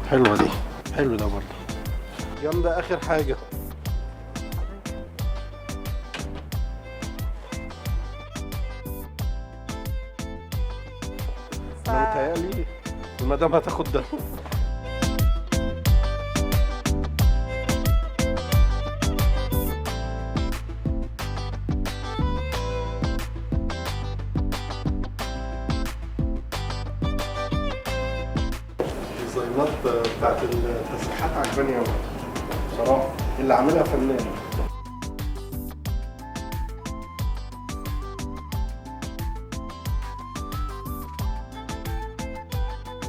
حلوه دي، حلو ده برضه. جامده اخر حاجه. انا متهيألي المدام هتاخد ده. الديزاينات بتاعت التسريحات عجباني قوي بصراحه، اللي عاملها فنان.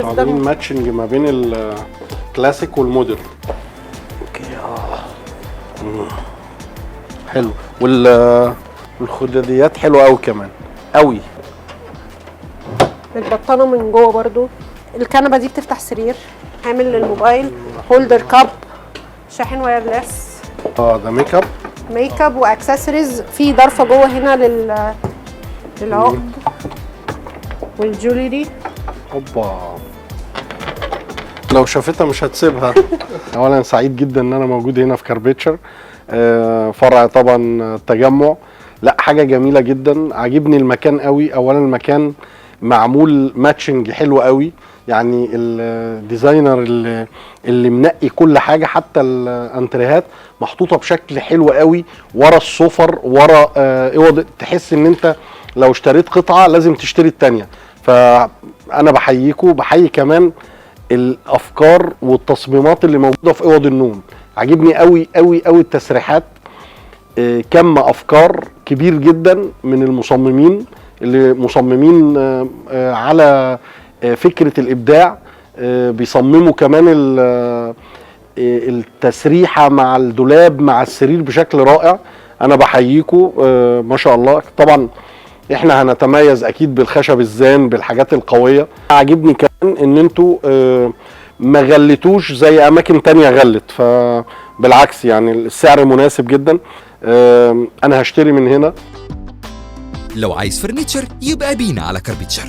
عاملين ماتشنج ما بين الكلاسيك والمودرن. اوكي حلو، والخداديات حلوه قوي كمان قوي. البطانه من جوه برضو. الكنبه دي بتفتح سرير، حامل للموبايل، هولدر كاب، شاحن وايرلس. ده ميك اب واكسسوارز. في ضرفه جوه هنا للعقد والجوليري. اوبا، لو شافتها مش هتسيبها. اولا سعيد جدا ان انا موجود هنا في كاربيتشر، فرع طبعا التجمع. لا حاجه جميله جدا، عاجبني المكان قوي. اولا المكان معمول ماتشنج حلو قوي، يعني الديزاينر اللي منقي كل حاجه، حتى الانتريهات محطوطه بشكل حلو قوي ورا السفر، ورا اوض، تحس ان انت لو اشتريت قطعه لازم تشتري الثانيه. فانا بحييكم، بحيي كمان الافكار والتصميمات اللي موجوده في اوض النوم. عجبني قوي قوي قوي التسريحات، كم افكار كبير جدا من المصممين اللي مصممين على فكره الابداع. بيصمموا كمان التسريحه مع الدولاب مع السرير بشكل رائع. انا بحييكم ما شاء الله. طبعا احنا هنتميز اكيد بالخشب الزان، بالحاجات القويه. عاجبني كمان ان انتوا ما غلتوش زي اماكن تانية غلت، فبالعكس يعني السعر مناسب جدا. انا هشتري من هنا. لو عايز فرنيتشر يبقى بينا على كاربيتشر.